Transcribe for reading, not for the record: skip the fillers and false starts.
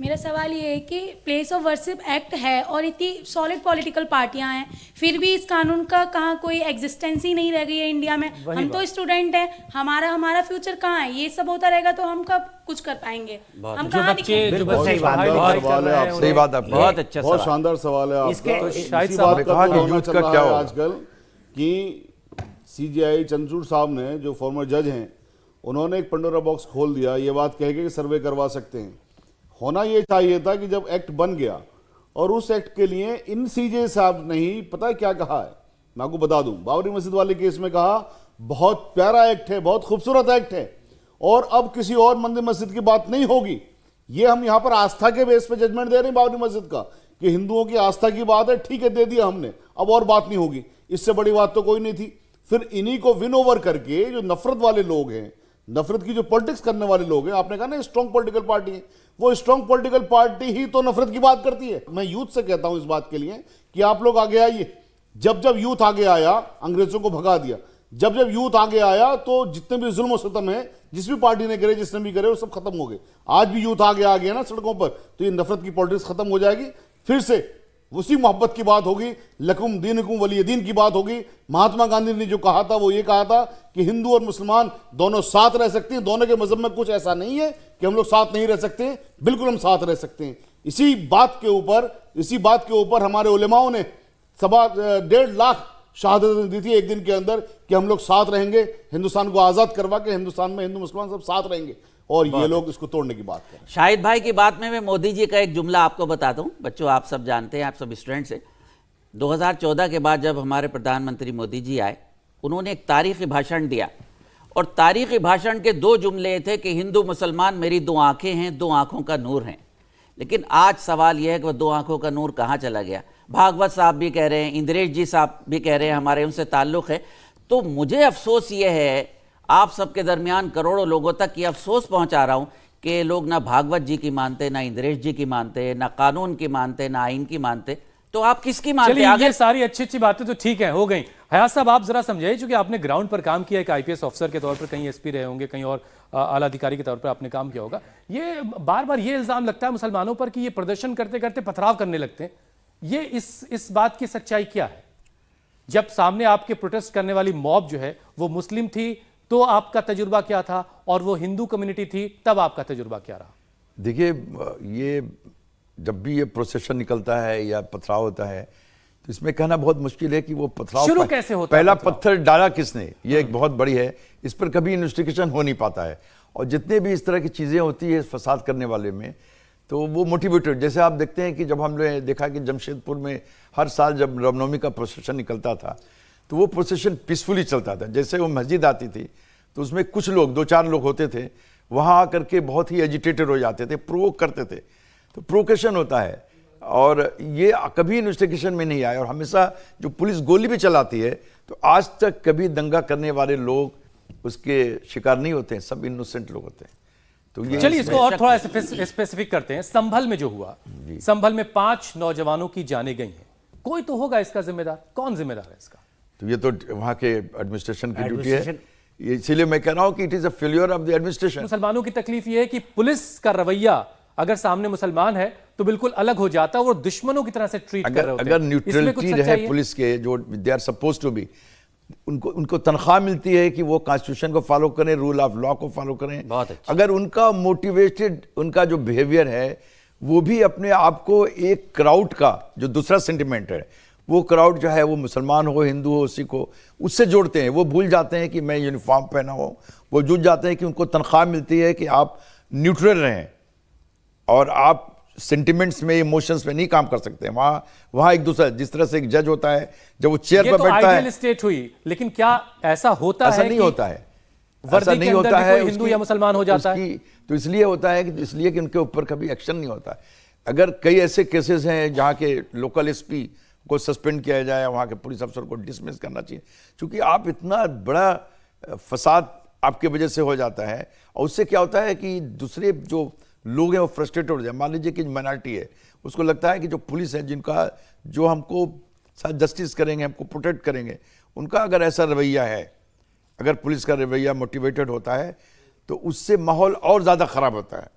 मेरा सवाल ये है कि प्लेस ऑफ वर्शिप एक्ट है और इतनी सॉलिड पॉलिटिकल पार्टियां हैं, फिर भी इस कानून का कहाँ कोई एग्जिस्टेंस ही नहीं रह गई है इंडिया में। हम तो स्टूडेंट हैं, हमारा फ्यूचर कहाँ है? ये सब होता रहेगा तो हम कब कुछ कर पाएंगे? हम कहाँ दिखेंगे? सही बात है, बहुत अच्छा, बहुत शानदार सवाल है आपका। तो शायद इसी बात का कि यूथ का क्या है आजकल कि सीजीआई चंद्रचूड़ साहब ने, जो फॉर्मर जज हैं, उन्होंने एक पंडोरा बॉक्स खोल दिया, ये बात कह के कि सर्वे करवा सकते हैं। होना ये चाहिए था कि जब एक्ट बन गया और उस एक्ट के लिए इन सीजे साहब ने ही पता है क्या कहा है, मैं आपको बता दूं। बाबरी मस्जिद वाले केस में कहा बहुत प्यारा एक्ट है, बहुत खूबसूरत एक्ट है और अब किसी और मंदिर मस्जिद की बात नहीं होगी। ये हम यहां पर आस्था के बेस पे जजमेंट दे रहे हैं बाबरी मस्जिद का कि हिंदुओं की आस्था की बात है, ठीक है, दे दिया हमने, अब और बात नहीं होगी। इससे बड़ी बात तो कोई नहीं थी। फिर इन्हीं को विन ओवर करके जो नफरत वाले लोग हैं, नफरत की जो पॉलिटिक्स करने वाले लोग हैं, आपने कहा ना स्ट्रॉन्ग पॉलिटिकल पार्टी है, वो स्ट्रॉन्ग पॉलिटिकल पार्टी ही तो नफरत की बात करती है। मैं यूथ से कहता हूं इस बात के लिए कि आप लोग आगे आइए। जब जब यूथ आगे आया अंग्रेजों को भगा दिया, जब जब यूथ आगे आया तो जितने भी जुल्म सितम है जिस भी पार्टी ने करे, जिसने भी करे, वो सब खत्म हो गए। आज भी यूथ आगे आ गया ना सड़कों पर, तो ये नफरत की पॉलिटिक्स खत्म हो जाएगी। फिर से उसी मोहब्बत की बात होगी, लकुम दीनुकुम वलिय दीन की बात होगी। महात्मा गांधी ने जो कहा था वो ये कहा था कि हिंदू और मुसलमान दोनों साथ रह सकते हैं। दोनों के मजहब में कुछ ऐसा नहीं है कि हम लोग साथ नहीं रह सकते, बिल्कुल हम साथ रह सकते हैं। इसी बात के ऊपर हमारे उलेमाओं ने 1.5 लाख शहादत दी थी एक दिन के अंदर कि हम लोग साथ रहेंगे, हिंदुस्तान को आजाद करवा के हिंदुस्तान में हिंदू मुसलमान सब साथ रहेंगे, और ये लोग इसको तोड़ने की बात करें। शाहिद भाई की बात में मैं मोदी जी का एक जुमला आपको बताता हूं। बच्चों, आप सब जानते हैं, आप सब स्टूडेंट्स हैं। 2014 के बाद जब हमारे प्रधानमंत्री मोदी जी आए, उन्होंने एक तारीखी भाषण दिया और तारीखी भाषण के 2 जुमले थे कि हिंदू मुसलमान मेरी 2 आंखें हैं, 2 आंखों का नूर हैं। लेकिन आज सवाल यह है कि वह 2 आंखों का नूर कहाँ चला गया? भागवत साहब भी कह रहे हैं, इंद्रेश जी साहब भी कह रहे हैं, हमारे उनसे ताल्लुक़ है। तो मुझे अफसोस ये है, आप सबके दरमियान करोड़ों लोगों तक ये अफसोस पहुंचा रहा हूं कि लोग ना भागवत जी की मानते, ना इंद्रेश जी की मानते, ना कानून की मानते, ना आइन की मानते। तो आप किसकी मानते? ये सारी अच्छी बातें तो ठीक है, हो गई। हयात साहब, आप जरा समझाइए, क्योंकि आपने ग्राउंड पर काम किया, एक आईपीएस ऑफिसर के तौर पर, कहीं एसपी रहे होंगे, कहीं और आला अधिकारी के तौर पर आपने काम किया होगा। ये बार बार ये इल्जाम लगता है मुसलमानों पर कि ये प्रदर्शन करते करते पथराव करने लगते हैं। ये इस बात की सच्चाई क्या है? जब सामने आपके प्रोटेस्ट करने वाली मॉब जो है वो मुस्लिम थी तो आपका तजुर्बा क्या था, और वो हिंदू कम्युनिटी थी तब आपका तजुर्बा क्या रहा? देखिए, ये जब भी ये प्रोसेशन निकलता है या पथराव होता है तो इसमें कहना बहुत मुश्किल है कि वो पथराव शुरू कैसे होता है, पहला पथराव? पत्थर डाला किसने, ये एक बहुत बड़ी है। इस पर कभी इन्वेस्टिगेशन हो नहीं पाता है। और जितने भी इस तरह की चीज़ें होती है फसाद करने वाले में, तो वो मोटिवेटेड, जैसे आप देखते हैं कि जब हमने देखा कि जमशेदपुर में हर साल जब रामनवमी का प्रोसेशन निकलता था तो वो प्रोसेशन पीसफुली चलता था। जैसे वो मस्जिद आती थी तो उसमें कुछ लोग, 2-4 लोग होते थे, वहाँ आकर के बहुत ही एजिटेटेड हो जाते थे, प्रोवोक करते थे। तो प्रोवोकेशन होता है और ये कभी इन्वेस्टिगेशन में नहीं आया। और हमेशा जो पुलिस गोली भी चलाती है तो आज तक कभी दंगा करने वाले लोग उसके शिकार नहीं होते हैं, सब इनोसेंट लोग होते हैं। तो ये चलिए इसको और थोड़ा स्पेसिफिक करते हैं। संभल में जो हुआ, संभल में 5 नौजवानों की जानें गई हैं, कोई तो होगा इसका जिम्मेदार। कौन जिम्मेदार है इसका? तो ये तो वहाँ के एडमिनिस्ट्रेशन की ड्यूटी है, इसीलिए मैं कह रहा हूं कि it is a failure of the administration. मुसलमानों की तकलीफ ये है कि पुलिस का रवैया अगर सामने मुसलमान है तो बिल्कुल अलग हो जाता है, वो दुश्मनों की तरह से ट्रीट कर रहे होते हैं। अगर न्यूट्रलिटी रहे पुलिस के, जो they are supposed to be, उनको तनख्वाह मिलती है कि वो कॉन्स्टिट्यूशन को फॉलो करें, रूल ऑफ लॉ को फॉलो करें। बहुत अच्छा। अगर उनका मोटिवेटेड, उनका जो बिहेवियर है वो भी अपने आप को एक क्राउड का जो दूसरा सेंटिमेंट है, वो क्राउड जो है वो मुसलमान हो, हिंदू हो, सिख हो, उससे जोड़ते हैं। वो भूल जाते हैं कि मैं यूनिफॉर्म पहना हो, वो जुट जाते हैं कि उनको तनख्वाह मिलती है कि आप न्यूट्रल रहें और आप सेंटिमेंट्स में, इमोशंस में नहीं काम कर सकते। वहाँ एक दूसरा, जिस तरह से एक जज होता है जब वो चेयर पर बैठता है। स्टेट हुई, लेकिन क्या ऐसा होता है? ऐसा नहीं होता है, ऐसा नहीं होता है। हिंदू या मुसलमान हो जाता है तो इसलिए होता है कि इसलिए कि उनके ऊपर कभी एक्शन नहीं होता है। अगर कई ऐसे केसेस हैं जहाँ के लोकल एसपी को सस्पेंड किया जाए, वहाँ के पुलिस अफसर को डिसमिस करना चाहिए, क्योंकि आप इतना बड़ा फसाद आपके वजह से हो जाता है। और उससे क्या होता है कि दूसरे जो लोग हैं वो फ्रस्ट्रेटेड हो जाए। मान लीजिए कि माइनॉरिटी है, उसको लगता है कि जो पुलिस है, जिनका जो हमको साथ जस्टिस करेंगे, हमको प्रोटेक्ट करेंगे, उनका अगर ऐसा रवैया है, अगर पुलिस का रवैया मोटिवेटेड होता है तो उससे माहौल और ज़्यादा ख़राब होता है।